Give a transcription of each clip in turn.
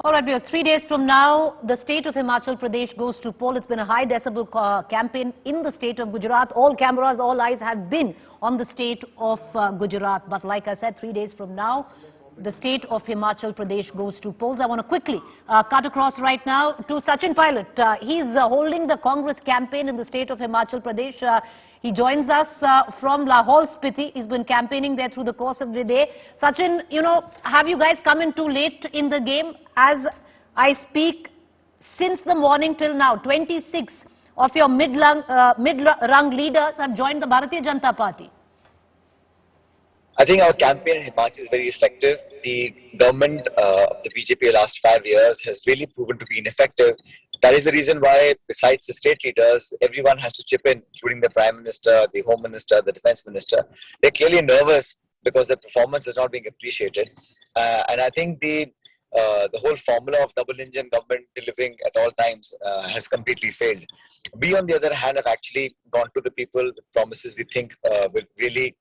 All right, we have 3 days from now. The state of Himachal Pradesh goes to poll. It's been a high decibel campaign in the state of Gujarat. All cameras, all eyes have been on the state of Gujarat. But like I said, 3 days from now, the state of Himachal Pradesh goes to polls. I want to quickly cut across right now to Sachin Pilot. He's holding the Congress campaign in the state of Himachal Pradesh. He joins us from Lahore Spiti. He's been campaigning there through the course of the day. Sachin, have you guys come in too late in the game? As I speak, since the morning till now, 26 of your mid-rung leaders have joined the Bharatiya Janata Party. I think our campaign in Himachal is very effective. The government of the BJP last 5 years has really proven to be ineffective. That is the reason why, besides the state leaders, everyone has to chip in, including the Prime Minister, the Home Minister, the Defence Minister. They're clearly nervous because their performance is not being appreciated. And I think the whole formula of double-engine government delivering at all times has completely failed. We, on the other hand, have actually gone to the people with promises we think will really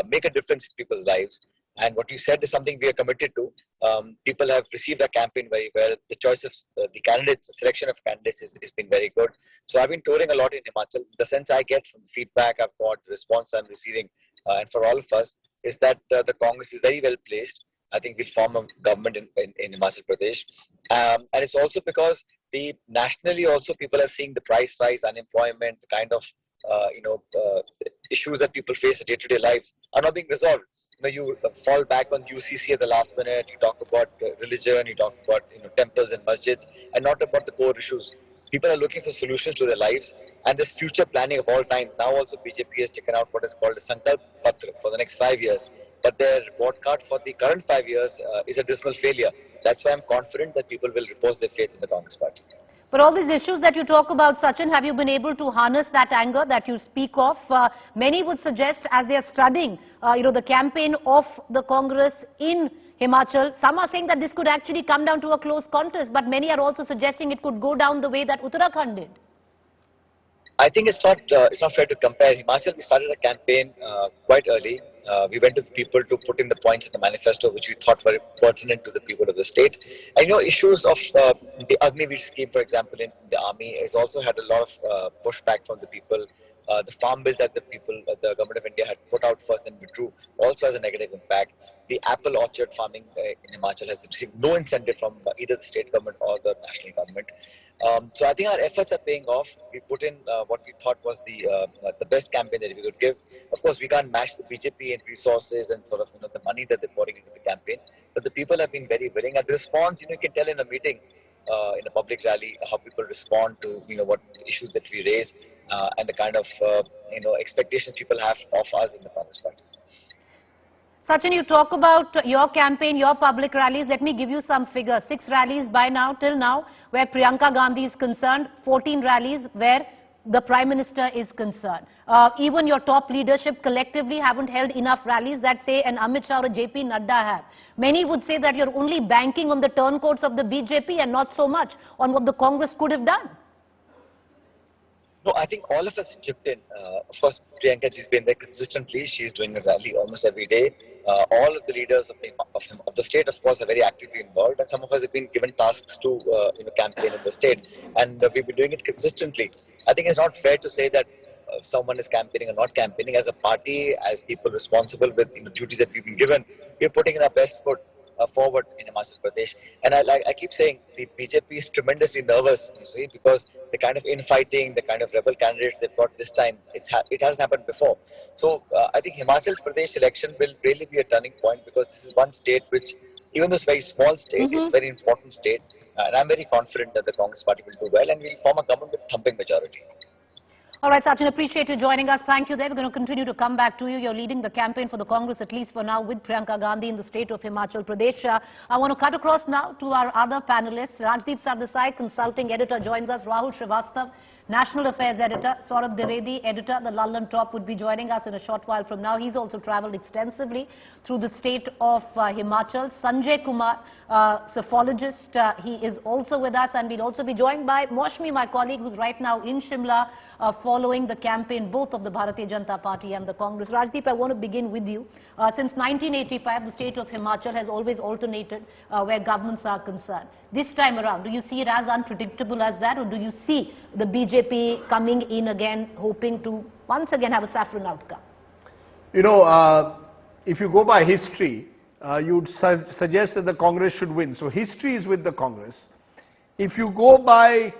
make a difference in people's lives. And what you said is something we are committed to. People have received our campaign very well. The choice of the candidates, the selection of candidates has been very good. So I've been touring a lot in Himachal. The sense I get from the feedback I've got, the response I'm receiving, and for all of us, is that the Congress is very well placed. I think we'll form a government in Himachal Pradesh. And it's also because nationally also people are seeing the price rise, unemployment, the kind of issues that people face in day-to-day lives are not being resolved. You fall back on UCC at the last minute. You talk about religion, you talk about temples and masjids, and not about the core issues. People are looking for solutions to their lives, and this future planning of all times. Now also BJP has taken out what is called a Sankalp Patra for the next 5 years, but their report card for the current 5 years is a dismal failure. That's why I'm confident that people will repose their faith in the Congress Party. But all these issues that you talk about, Sachin, have you been able to harness that anger that you speak of? Many would suggest, as they are studying, the campaign of the Congress in Himachal, some are saying that this could actually come down to a close contest, but many are also suggesting it could go down the way that Uttarakhand did. I think it's not fair to compare. Himachal, we started a campaign quite early. We went to the people to put in the points in the manifesto which we thought were pertinent to the people of the state. And issues of the Agniveer scheme, for example, in the army has also had a lot of pushback from the people. The farm bill that the government of India had put out first and withdrew also has a negative impact. The apple orchard farming in Himachal has received no incentive from either the state government or the national government. So I think our efforts are paying off. We put in what we thought was the best campaign that we could give. Of course, we can't match the BJP in resources and sort of the money that they're pouring into the campaign. But the people have been very willing. And the response, you can tell in a meeting, in a public rally, how people respond to what issues that we raise and the kind of expectations people have of us in the Congress Party. Sachin, you talk about your campaign, your public rallies. Let me give you some figures. 6 rallies till now, where Priyanka Gandhi is concerned. 14 rallies where the Prime Minister is concerned. Even your top leadership collectively haven't held enough rallies that, say, an Amit Shah or a JP Nadda have. Many would say that you're only banking on the turncoats of the BJP and not so much on what the Congress could have done. No, I think all of us chipped in. Of course, Priyanka ji's been there consistently. She's doing a rally almost every day. All of the leaders of the state, of course, are very actively involved, and some of us have been given tasks to campaign in the state, and we've been doing it consistently. I think it's not fair to say that someone is campaigning or not campaigning. As a party, as people responsible with duties that we've been given, we're putting in our best foot forward in Himachal Pradesh. And I keep saying the BJP is tremendously nervous, because the kind of infighting, the kind of rebel candidates they've got this time, it hasn't happened before. So I think Himachal Pradesh election will really be a turning point, because this is one state which, even though it's a very small state, it's a very important state. And I'm very confident that the Congress Party will do well and we'll form a government with thumping majority. All right, Sachin, appreciate you joining us. Thank you there. We're going to continue to come back to you. You're leading the campaign for the Congress, at least for now, with Priyanka Gandhi in the state of Himachal Pradesh. I want to cut across now to our other panelists. Rajdeep Sardesai, consulting editor, joins us. Rahul Srivastav, National Affairs Editor. Saurabh Dwivedi, Editor, the London Top, would be joining us in a short while from now. He's also travelled extensively through the state of Himachal. Sanjay Kumar, psephologist, he is also with us, and we'll also be joined by Moshmi, my colleague, who's right now in Shimla following the campaign both of the Bharatiya Janata Party and the Congress. Rajdeep, I want to begin with you. Since 1985, the state of Himachal has always alternated where governments are concerned. This time around, do you see it as unpredictable as that, or do you see the BJP coming in again, hoping to once again have a saffron outcome? You know, if you go by history, you would suggest that the Congress should win. So history is with the Congress. If you go by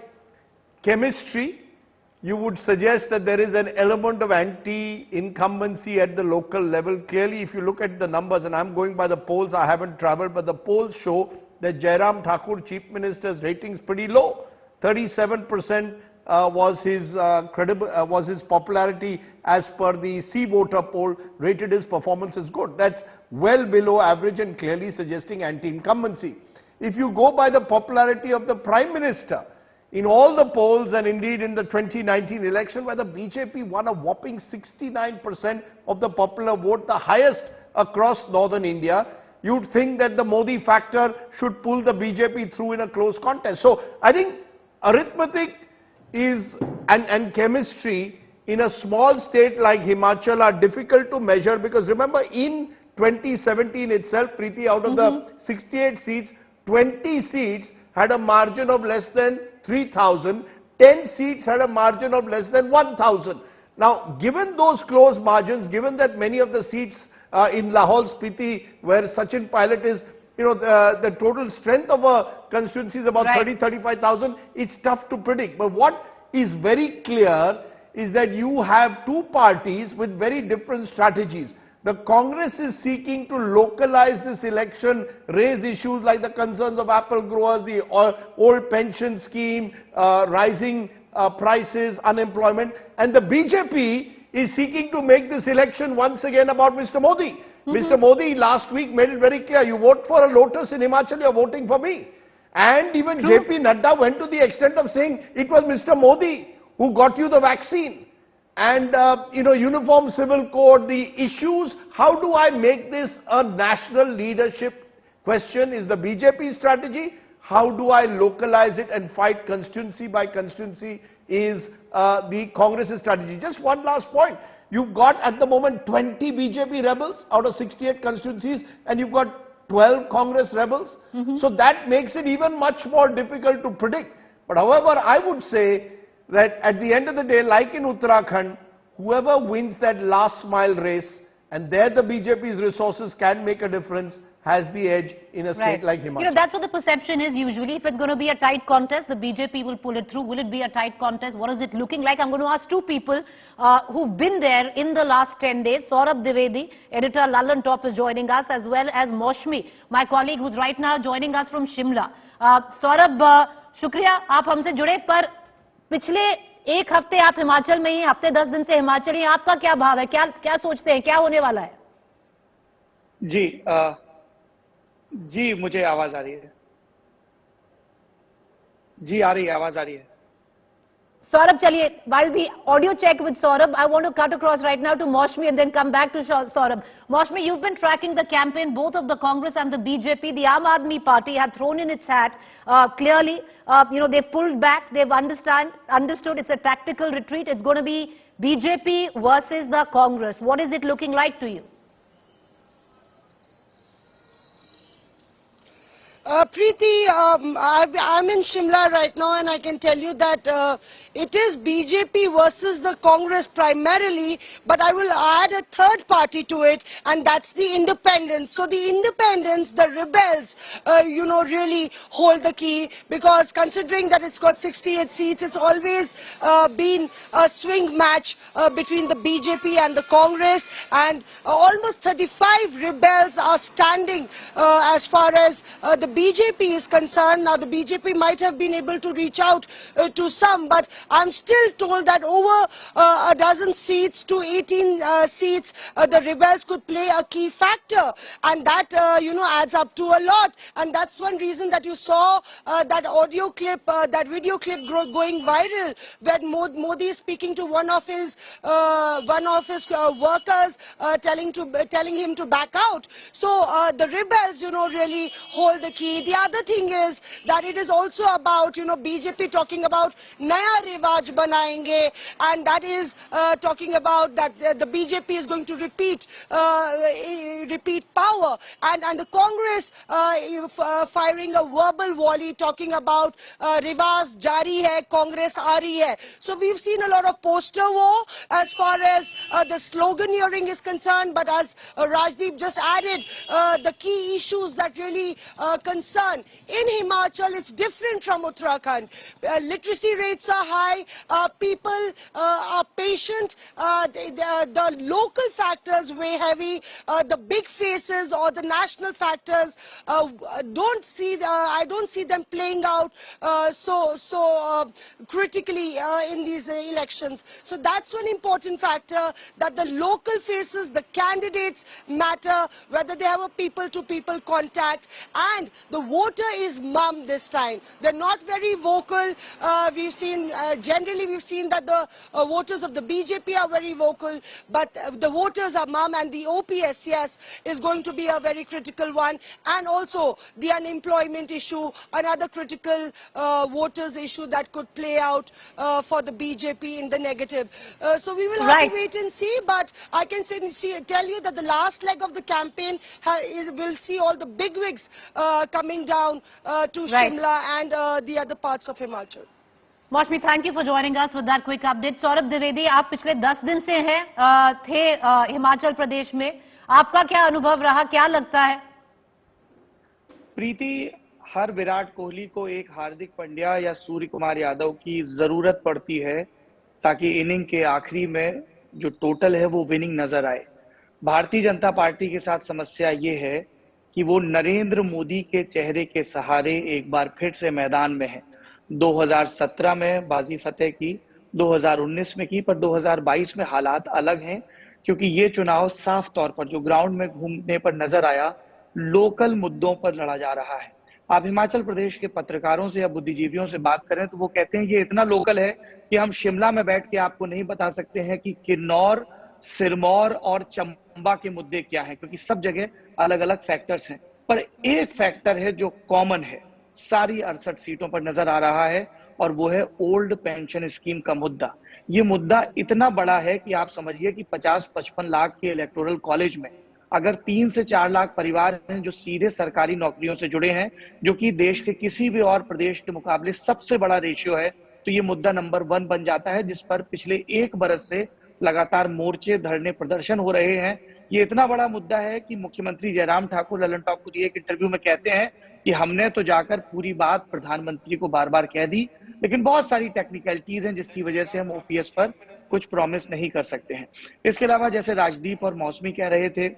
chemistry, you would suggest that there is an element of anti-incumbency at the local level. Clearly, if you look at the numbers, and I'm going by the polls, I haven't travelled, but the polls show that Jairam Thakur, Chief Minister's rating is pretty low. 37% was his popularity as per the C voter poll, rated his performance as good. That's well below average and clearly suggesting anti-incumbency. If you go by the popularity of the Prime Minister, in all the polls and indeed in the 2019 election, where the BJP won a whopping 69% of the popular vote, the highest across northern India, you'd think that the Modi factor should pull the BJP through in a close contest. So I think arithmetic is and chemistry in a small state like Himachal are difficult to measure, because remember in 2017 itself, Preeti, out of the 68 seats, 20 seats had a margin of less than 3,000, 10 seats had a margin of less than 1,000. Now, given those close margins, given that many of the seats in Lahaul Spiti, where Sachin Pilot is, you know, the total strength of a constituency is about 30-35,000, it's tough to predict. But what is very clear is that you have two parties with very different strategies. The Congress is seeking to localize this election, raise issues like the concerns of apple growers, the old pension scheme, rising prices, unemployment. And the BJP is seeking to make this election once again about Mr. Modi. Mr. Modi last week made it very clear, you vote for a lotus in Himachal, you are voting for me. And even JP Nadda went to the extent of saying it was Mr. Modi who got you the vaccine. And, you know, uniform civil code, the issues, how do I make this a national leadership question is the BJP strategy. How do I localize it and fight constituency by constituency is the Congress's strategy. Just one last point. You've got at the moment 20 BJP rebels out of 68 constituencies, and you've got 12 Congress rebels. So that makes it even much more difficult to predict. But however, I would say that at the end of the day, like in Uttarakhand, whoever wins that last mile race, and there the BJP's resources can make a difference, has the edge in a state like Himachal. You know, that's what the perception is usually. If it's going to be a tight contest, the BJP will pull it through. Will it be a tight contest? What is it looking like? I'm going to ask two people who've been there in the last 10 days. Saurabh Dwivedi, editor, London Top, is joining us, as well as Moshmi, my colleague, who's right now joining us from Shimla. Saurabh, shukriya, aap humse jude, par पिछले एक हफ्ते आप हिमाचल में ही, हफ्ते 10 दिन से हिमाचल ही, आपका क्या भाव है, क्या सोचते हैं, क्या होने वाला है? जी मुझे आवाज आ रही है। जी आ रही है, आवाज आ रही है। Saurabh, chaliye, while we audio check with Saurabh, I want to cut across right now to Moshmi and then come back to Saurabh. Moshmi, you've been tracking the campaign, both of the Congress and the BJP. The Aam Aadmi Party had thrown in its hat. Clearly, you know, they've pulled back. They've understood it's a tactical retreat. It's going to be BJP versus the Congress. What is it looking like to you? Preeti, I'm in Shimla right now, and I can tell you that it is BJP versus the Congress primarily, but I will add a third party to it, and that's the independents. So the independents, the rebels, you know, really hold the key, because considering that it's got 68 seats, it's always been a swing match between the BJP and the Congress, and almost 35 rebels are standing as far as the BJP is concerned, now the BJP might have been able to reach out to some, but I'm still told that over a dozen seats to 18 seats, the rebels could play a key factor, and that adds up to a lot. And that's one reason that you saw that audio clip, that video clip going viral, where Modi is speaking to one of his workers, telling him to back out. So the rebels, really hold the key. The other thing is that it is also about, BJP talking about Naya Rivaj Banayenge, and that is talking about that the BJP is going to repeat power, and the Congress firing a verbal volley talking about Rivaj Jari hai, Congress aa rahi hai. So we've seen a lot of poster war as far as the sloganeering is concerned, but as Rajdeep just added, the key issues that really concern in Himachal, it's different from Uttarakhand. Literacy rates are high, people are patient, the local factors weigh heavy, the big faces or the national factors I don't see them playing out so critically in these elections. So that's one important factor, that the local faces, the candidates matter, whether they have a people-to-people contact, and the voter is mum this time. They're not very vocal. We've seen, generally we've seen that the voters of the BJP are very vocal, but the voters are mum, and the OPS, yes, is going to be a very critical one, and also the unemployment issue, another critical voters issue that could play out for the BJP in the negative. So we will have to wait and see, but I can tell you that the last leg of the campaign will see all the bigwigs coming down to Shimla and the other parts of Himachal. Maushmi, thank you for joining us with that quick update. Saurabh Dwivedi, आप पिछले 10 दिन से हैं थे हिमाचल प्रदेश में, आपका क्या अनुभव रहा, क्या लगता है? प्रीति, हर विराट कोहली को एक हार्दिक पांड्या या सूर्य कुमार यादव की जरूरत पड़ती है ताकि इनिंग के आखिरी में जो टोटल है वो विनिंग नजर आए। भारतीय जनता पार्टी के साथ समस्या ये है कि वो नरेंद्र मोदी के चेहरे के सहारे एक बार फिर से मैदान में है। 2017 में बाजी फतेह की, 2019 में की, पर 2022 में हालात अलग हैं, क्योंकि ये चुनाव साफ तौर पर जो ग्राउंड में घूमने पर नजर आया, लोकल मुद्दों पर लड़ा जा रहा है। आप हिमाचल प्रदेश के पत्रकारों से या बुद्धिजीवियों से बात करें तो वो कहते हैं ये इतना लोकल है कि हम शिमला में बैठ के आपको नहीं बता सकते हैं कि किन्नौर, सिरमौर और चंबा के मुद्दे क्या हैं, क्योंकि सब जगह अलग अलग फैक्टर्स हैं। पर एक फैक्टर है जो कॉमन है, सारी 68 सीटों पर नजर आ रहा है, और वो है ओल्ड पेंशन स्कीम का मुद्दा। ये मुद्दा इतना बड़ा है कि आप समझिए कि 50-55 लाख के इलेक्टोरल कॉलेज में अगर 3 से 4 लाख परिवार हैं जो सीधे सरकारी नौकरियों से जुड़े हैं, जो कि देश के किसी भी और प्रदेश के मुकाबले सबसे बड़ा रेशियो है, तो ये मुद्दा नंबर 1 बन जाता है, जिस पर पिछले 1 बरस से लगातार मोर्चे, धरने, प्रदर्शन हो रहे हैं। ये इतना बड़ा मुद्दा है कि मुख्यमंत्री जयराम ठाकुर ललन टॉप को एक इंटरव्यू में कहते हैं कि हमने तो जाकर पूरी बात प्रधानमंत्री को बार-बार कह दी, लेकिन बहुत सारी टेक्निकलिटीज हैं जिसकी वजह से हम ओपीएस पर कुछ प्रॉमिस नहीं कर सकते हैं। इसके अलावा जैसे राजदीप और मौसमी कह रहे थे,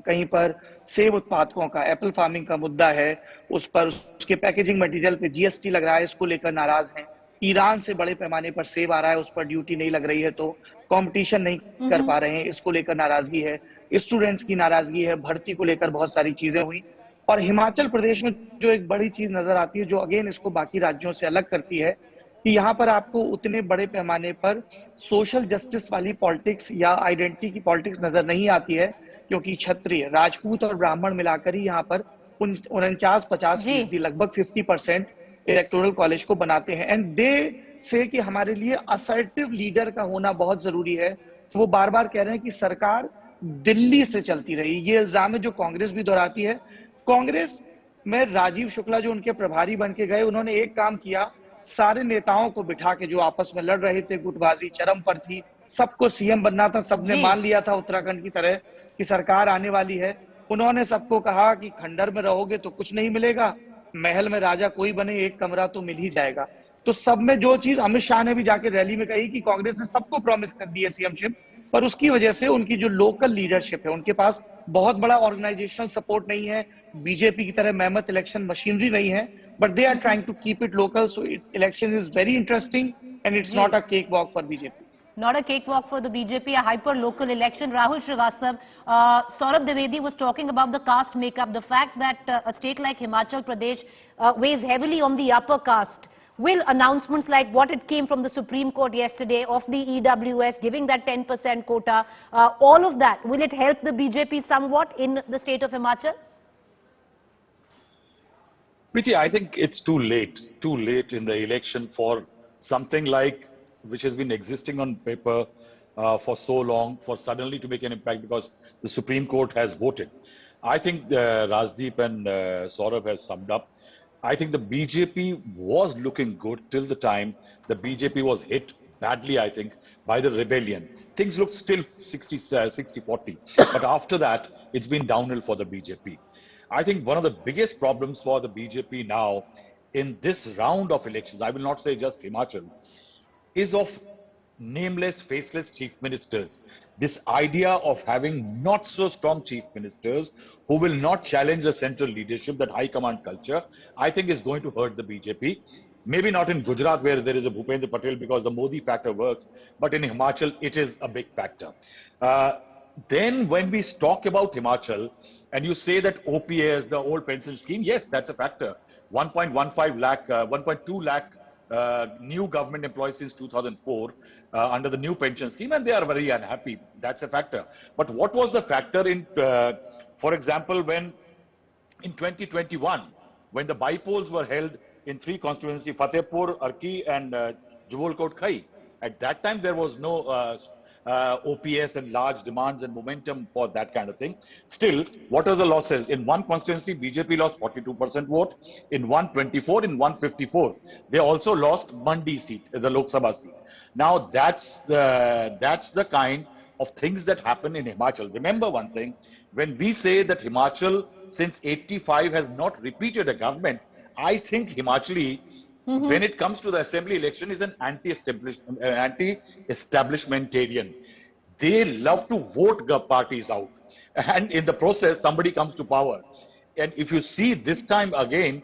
कहीं पर सेब उत्पादकों का, एप्पल फार्मिंग का मुद्दा है, उस पर उसके पैकेजिंग मटेरियल पे जीएसटी लग रहा है, इसको लेकर नाराज हैं। ईरान से बड़े पैमाने पर सेब आ रहा है, उस पर ड्यूटी नहीं लग रही है तो कंपटीशन नहीं कर पा रहे हैं, इसको लेकर नाराजगी है। स्टूडेंट्स की नाराजगी है, भर्ती को लेकर बहुत सारी चीजें हुई। और हिमाचल प्रदेश में जो एक बड़ी चीज नजर आती है, जो अगेन इसको बाकी राज्यों से अलग करती है, कि यहाँ पर आपको उतने बड़े पैमाने पर सोशल जस्टिस वाली पॉलिटिक्स या आइडेंटिटी की पॉलिटिक्स नजर नहीं आती है, क्योंकि क्षत्रिय, राजपूत और ब्राह्मण मिलाकर ही यहाँ पर 49-50% लगभग 50% इलेक्टोरल कॉलेज को बनाते हैं। एंड दे से कि हमारे लिए असर्टिव लीडर का होना बहुत जरूरी है। तो वो बार बार कह रहे हैं कि सरकार दिल्ली से चलती रही। ये इल्जाम है जो कांग्रेस भी दोहराती है। कांग्रेस में राजीव शुक्ला जो उनके प्रभारी बन के गए, उन्होंने एक काम किया, सारे नेताओं को बिठा के जो आपस में लड़ रहे थे, गुटबाजी चरम पर थी, सबको सीएम बनना था, सबने मान लिया था उत्तराखंड की तरह कि सरकार आने वाली है। उन्होंने सबको कहा कि खंडर में रहोगे तो कुछ नहीं मिलेगा, महल में राजा कोई बने, एक कमरा तो मिल ही जाएगा। तो सब में जो चीज अमित शाह ने भी जाके रैली में कही कि कांग्रेस ने सबको प्रॉमिस कर दी है सीएमशिप, पर उसकी वजह से उनकी जो लोकल लीडरशिप है, उनके पास बहुत बड़ा ऑर्गेनाइजेशनल सपोर्ट नहीं है, बीजेपी की तरह मेहमत इलेक्शन मशीनरी नहीं है, but they are trying to keep it local. So election is very interesting and it's not a cakewalk for BJP. Not a cakewalk for the BJP, a hyper-local election. Rahul Srivastav, Saurabh Dwivedi was talking about the caste makeup, the fact that a state like Himachal Pradesh weighs heavily on the upper caste. Will announcements like what it came from the Supreme Court yesterday of the EWS giving that 10% quota, all of that, will it help the BJP somewhat in the state of Himachal? Preeti, I think it's too late in the election for something like which has been existing on paper for so long, for suddenly to make an impact because the Supreme Court has voted. I think Rajdeep and Saurabh has summed up. I think the BJP was looking good till the time the BJP was hit badly, I think, by the rebellion. Things looked still 60-40, but after that, it's been downhill for the BJP. I think one of the biggest problems for the BJP now in this round of elections, I will not say just Himachal, is of nameless, faceless chief ministers. This idea of having not so strong chief ministers who will not challenge the central leadership, that high command culture, I think is going to hurt the BJP. Maybe not in Gujarat where there is a Bhupendra Patel because the Modi factor works, but in Himachal it is a big factor. Then when we talk about Himachal and you say that OPS, the old pension scheme, yes, that's a factor. 1.15 lakh, 1.2 lakh new government employees since 2004 under the new pension scheme, and they are very unhappy. That's a factor. But what was the factor in, for example, when in 2021, when the bypolls were held in 3 constituencies, Fatehpur, Arki and Jubolkot Khai, at that time there was no OPS and large demands and momentum for that kind of thing. Still, what are the losses? In one constituency, BJP lost 42% vote. In 124, in 154. They also lost Mandi seat, the Lok Sabha seat. Now, that's the kind of things that happen in Himachal. Remember one thing, when we say that Himachal since 85 has not repeated a government, I think Himachali, when it comes to the assembly election, is an anti-establishmentarian. They love to vote parties out, and in the process somebody comes to power. And if you see this time again,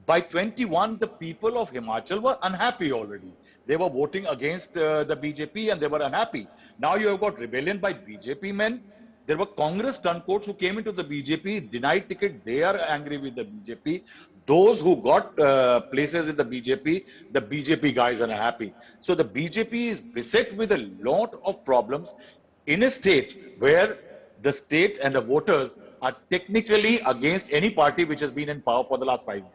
by 21 the people of Himachal were unhappy already. They were voting against the BJP and they were unhappy. Now you have got rebellion by BJP men. There were Congress turncoats who came into the BJP, denied ticket. They are angry with the BJP. Those who got places in the BJP guys are happy. So the BJP is beset with a lot of problems in a state where the state and the voters are technically against any party which has been in power for the last 5 years.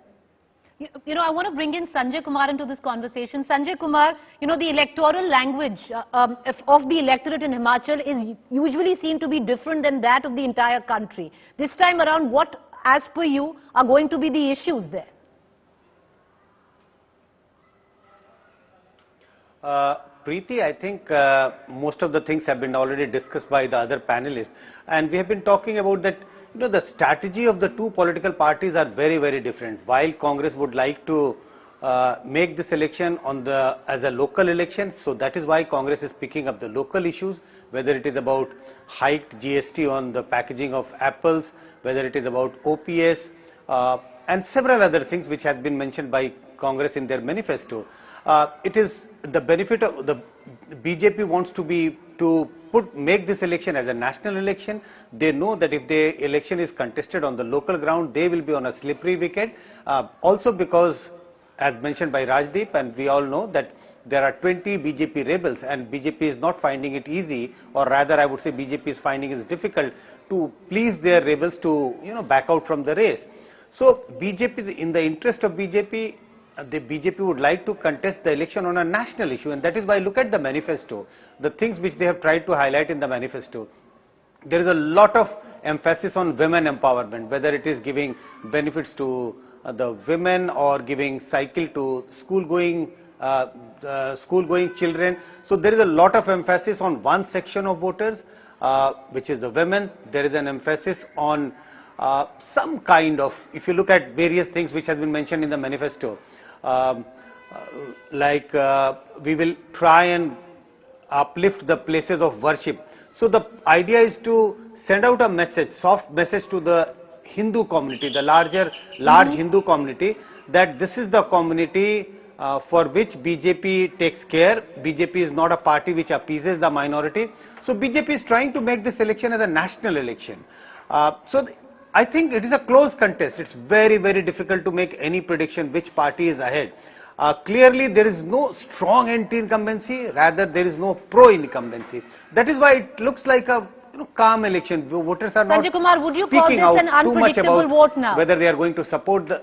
You know, I want to bring in Sanjay Kumar into this conversation. Sanjay Kumar, you know, the electoral language of the electorate in Himachal is usually seen to be different than that of the entire country. This time around, what, as per you, are going to be the issues there? Preeti, I think most of the things have been already discussed by the other panelists, and we have been talking about that. You know, the strategy of the two political parties are very, very different. While Congress would like to make this election as a local election, so that is why Congress is picking up the local issues, whether it is about hiked GST on the packaging of apples, whether it is about OPS, and several other things which have been mentioned by Congress in their manifesto. It is the benefit of the BJP wants to make this election as a national election. They know that if the election is contested on the local ground, they will be on a slippery wicket. Also because, as mentioned by Rajdeep, and we all know that there are 20 BJP rebels, and BJP is not finding it easy, or rather I would say BJP is finding it difficult to please their rebels to, you know, back out from the race. So BJP, in the interest of BJP, the BJP would like to contest the election on a national issue, and that is why look at the manifesto, the things which they have tried to highlight in the manifesto. There is a lot of emphasis on women empowerment, whether it is giving benefits to the women or giving cycle to school-going children. So there is a lot of emphasis on one section of voters, which is the women. There is an emphasis on some kind of, if you look at various things which has been mentioned in the manifesto, we will try and uplift the places of worship. So the idea is to send out a message, soft message to the Hindu community, the large Hindu community, that this is the community for which BJP takes care. BJP is not a party which appeases the minority. So BJP is trying to make this election as a national election. I think it is a close contest. It's very, very difficult to make any prediction which party is ahead. Clearly, there is no strong anti-incumbency, rather there is no pro-incumbency. That is why it looks like a calm election. Voters are not Sanjay Kumar, would you call this an unpredictable vote now? Whether they are going to support the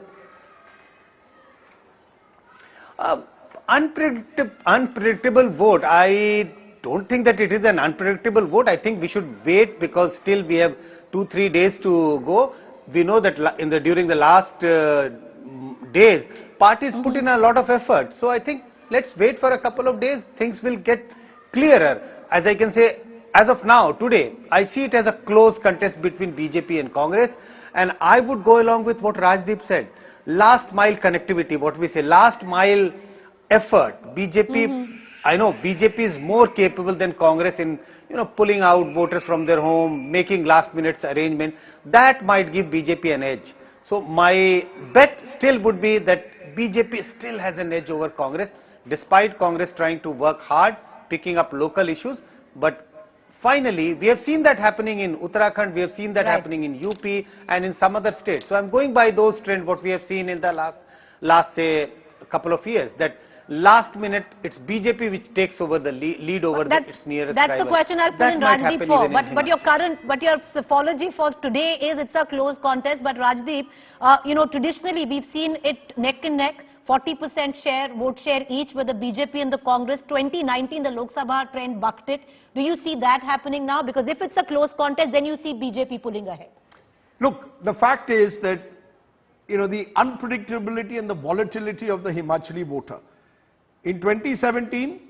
unpredictable vote. I don't think that it is an unpredictable vote. I think we should wait, because still we have 2-3 days to go. We know that during the last days, parties put in a lot of effort. So I think let's wait for a couple of days. Things will get clearer. As I can say, as of now, today, I see it as a close contest between BJP and Congress. And I would go along with what Rajdeep said. Last mile connectivity, what we say, last mile effort. BJP, I know BJP is more capable than Congress in pulling out voters from their home, making last minute arrangement. That might give BJP an edge. So my bet still would be that BJP still has an edge over Congress, despite Congress trying to work hard, picking up local issues. But finally, we have seen that happening in Uttarakhand, we have seen that happening in UP and in some other states. So I'm going by those trends, what we have seen in the last say, couple of years, that last minute it's BJP which takes over the lead over its nearest rival. That's the question I'll put in Rajdeep for. But your psychology for today is it's a close contest. But Rajdeep, traditionally we've seen it neck and neck. 40% vote share each with the BJP and the Congress. 2019, the Lok Sabha trend bucked it. Do you see that happening now? Because if it's a close contest, then you see BJP pulling ahead. Look, the fact is that, the unpredictability and the volatility of the Himachali voter. In 2017,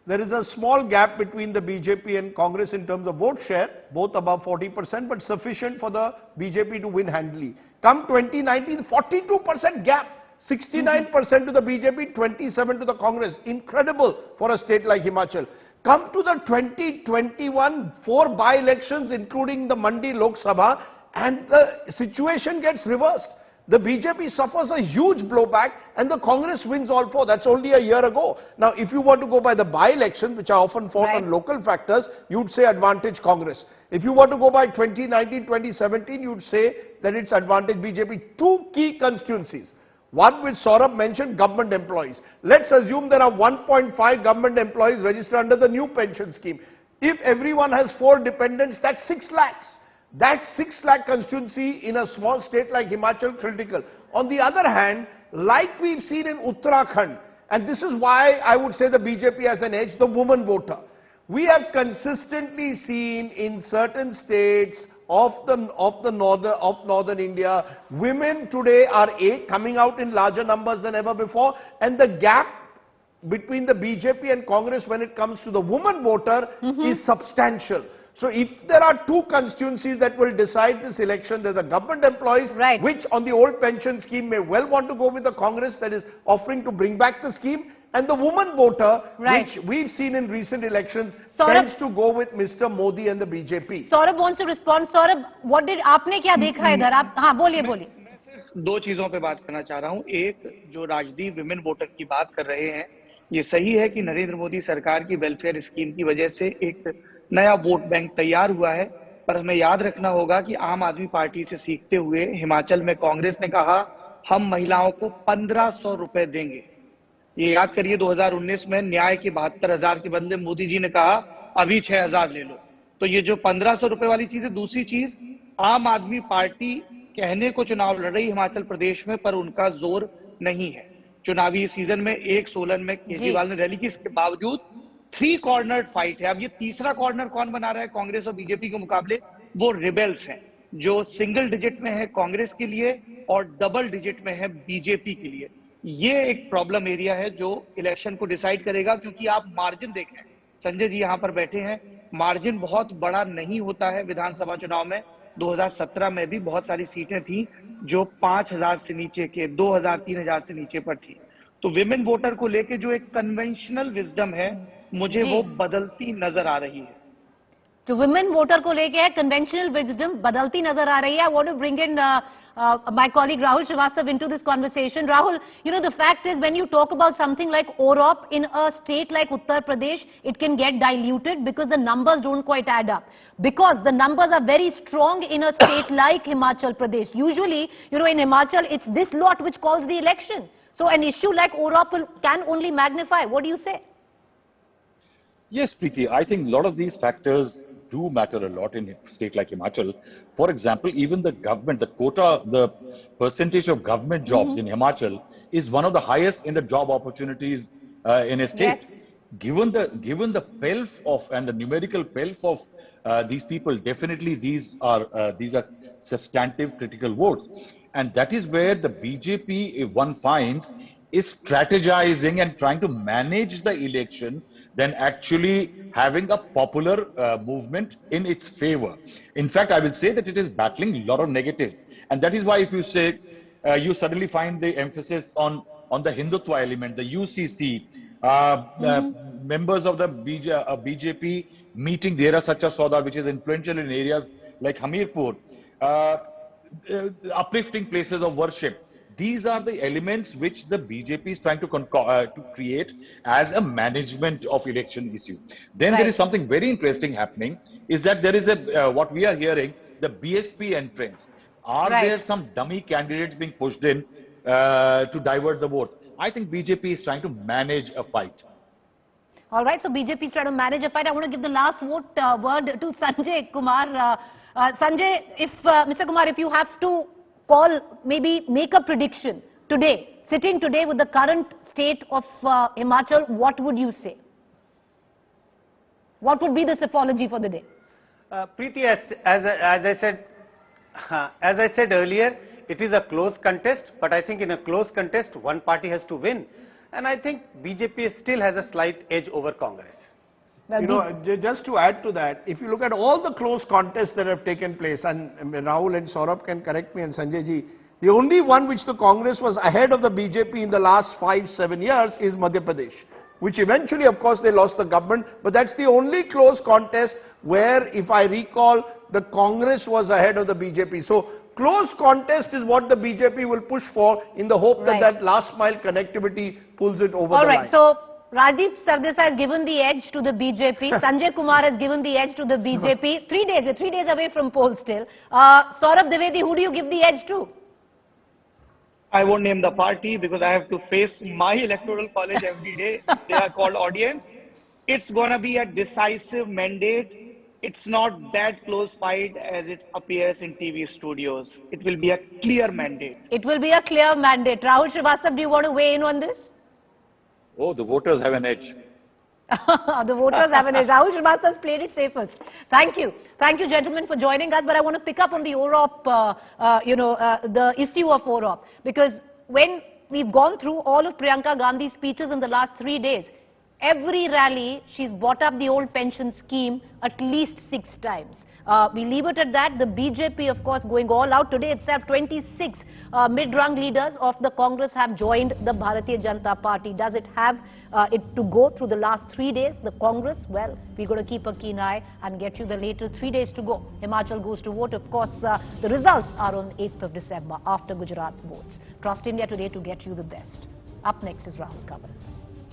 there is a small gap between the BJP and Congress in terms of vote share, both above 40%, but sufficient for the BJP to win handily. Come 2019, 42% gap. 69% to the BJP, 27% to the Congress. Incredible for a state like Himachal. Come to the 2021 4 by-elections, including the Mandi Lok Sabha, and the situation gets reversed. The BJP suffers a huge blowback and the Congress wins all 4. That's only a year ago. Now, if you want to go by the by-elections, which are often fought on local factors, you'd say advantage Congress. If you want to go by 2019, 2017, you'd say that it's advantage BJP. 2 key constituencies. One which Saurabh mentioned, government employees. Let's assume there are 1.5 government employees registered under the new pension scheme. If everyone has 4 dependents, that's 6 lakhs. That 6 lakh constituency in a small state like Himachal, critical. On the other hand, like we've seen in Uttarakhand, and this is why I would say the BJP has an edge, the woman voter. We have consistently seen in certain states of northern India, women today are coming out in larger numbers than ever before, and the gap between the BJP and Congress when it comes to the woman voter is substantial. So if there are 2 constituencies that will decide this election, there's the government employees, which on the old pension scheme may well want to go with the Congress that is offering to bring back the scheme, and the woman voter, which we've seen in recent elections, tends to go with Mr. Modi and the BJP. Saurabh wants to respond. Saurabh, what did आपने क्या देखा है इधर? आप हाँ बोलिए. मैं सिर्फ 2 चीजों पे बात करना चाह रहा हूँ. एक, जो राजदीप विमेन वोटर की बात कर रहे हैं, ये सही है कि नरेंद्र मोदी सरकार की वेलफेयर स्कीम की वजह से एक नया वोट बैंक तैयार हुआ है. पर हमें याद रखना होगा कि आम आदमी पार्टी से सीखते हुए हिमाचल में कांग्रेस ने कहा हम महिलाओं को 1500 रुपए देंगे. ये याद करिए 2019 में न्याय के 72,000 के बदले मोदी जी ने कहा अभी 6,000 ले लो. तो ये जो 1500 रुपए वाली चीज है. दूसरी चीज, आम आदमी पार्टी कहने को चुनाव लड़ रही हिमाचल प्रदेश में, पर उनका जोर नहीं है. चुनावी सीजन में एक सोलन में केजरीवाल ने रैली की, इसके बावजूद 3 कॉर्नर फाइट है. अब ये तीसरा कॉर्नर कौन बना रहा है कांग्रेस और बीजेपी के मुकाबले? वो रिबेल्स हैं, जो सिंगल डिजिट में है कांग्रेस के लिए और डबल डिजिट में है बीजेपी के लिए. ये एक प्रॉब्लम एरिया है जो इलेक्शन को डिसाइड करेगा, क्योंकि आप मार्जिन देखें, संजय जी यहां पर बैठे हैं, मार्जिन बहुत बड़ा नहीं होता है. विधानसभा चुनाव में 2017 में भी बहुत सारी सीटें थी जो 5,000 से नीचे के, 2,000 3,000 से नीचे पर थी. तो विमेन वोटर को लेके जो एक कन्वेंशनल विजडम है, मुझे वो बदलती नजर आ रही है। तो विमेन वोटर को लेके है कन्वेंशनल विजडम बदलती नजर आ रही है। I want to bring in my colleague Rahul Srivastava into this conversation. Rahul, you know, the fact is when you talk about something like OROP in a state like Uttar Pradesh, it can get diluted because the numbers don't quite add up. Because the numbers are very strong in a state like Himachal Pradesh. Usually, you know, in Himachal, it's this lot which calls the election. So an issue like OROP can only magnify. What do you say? Yes, Preeti, I think a lot of these factors do matter a lot in a state like Himachal. For example, even the government, the quota, the percentage of government jobs in Himachal is one of the highest in the job opportunities in a state. Yes. Given the pelf of and the numerical pelf of these people, definitely these are substantive critical votes, and that is where the BJP, one finds, is strategizing and trying to manage the election than actually having a popular movement in its favor. In fact, I will say that it is battling a lot of negatives, and that is why if you say you suddenly find the emphasis on the Hindutva element, the UCC, members of the BJP meeting Dera Sacha Sauda, which is influential in areas like Hamirpur, uplifting places of worship. These are the elements which the BJP is trying to create as a management of election issue. Then there is something very interesting happening, is that there is a, what we are hearing, the BSP entrance. Are there some dummy candidates being pushed in to divert the vote? I think BJP is trying to manage a fight. All right, so BJP is trying to manage a fight. I want to give the last word to Sanjay Kumar. Sanjay, if Mr. Kumar, if you have to call, maybe make a prediction today, sitting today with the current state of Himachal, what would you say? What would be the psephology for the day? Preeti, as I said earlier, it is a close contest, but I think in a close contest, one party has to win. And I think BJP still has a slight edge over Congress. You know, just to add to that, if you look at all the close contests that have taken place, and Rahul and Saurabh can correct me, and Sanjay ji, the only one which the Congress was ahead of the BJP in the last 5-7 years is Madhya Pradesh, which eventually, of course, they lost the government, but that's the only close contest where, if I recall, the Congress was ahead of the BJP. So, close contest is what the BJP will push for in the hope that that last mile connectivity pulls it over the line. All right, so Rajdeep Sardesai has given the edge to the BJP. Sanjay Kumar has given the edge to the BJP. 3 days, we're 3 days away from polls still. Saurabh Dwivedi, who do you give the edge to? I won't name the party because I have to face my electoral college every day. They are called audience. It's going to be a decisive mandate. It's not that close fight as it appears in TV studios. It will be a clear mandate. It will be a clear mandate. Rahul Srivastava, do you want to weigh in on this? Oh, the voters have an edge. The voters have an edge. Rahul Srivastava has played it safest. Thank you. Thank you, gentlemen, for joining us. But I want to pick up on the OROP, the issue of OROP. Because when we've gone through all of Priyanka Gandhi's speeches in the last 3 days, every rally, she's brought up the old pension scheme at least 6 times. We leave it at that. The BJP, of course, going all out. Today itself, 26 mid-rung leaders of the Congress have joined the Bharatiya Janata Party. Does it have it to go through the last 3 days? The Congress, well, we're going to keep a keen eye and get you the later 3 days to go. Himachal goes to vote. Of course, the results are on 8th of December after Gujarat votes. Trust India Today to get you the best. Up next is Rahul Kaval.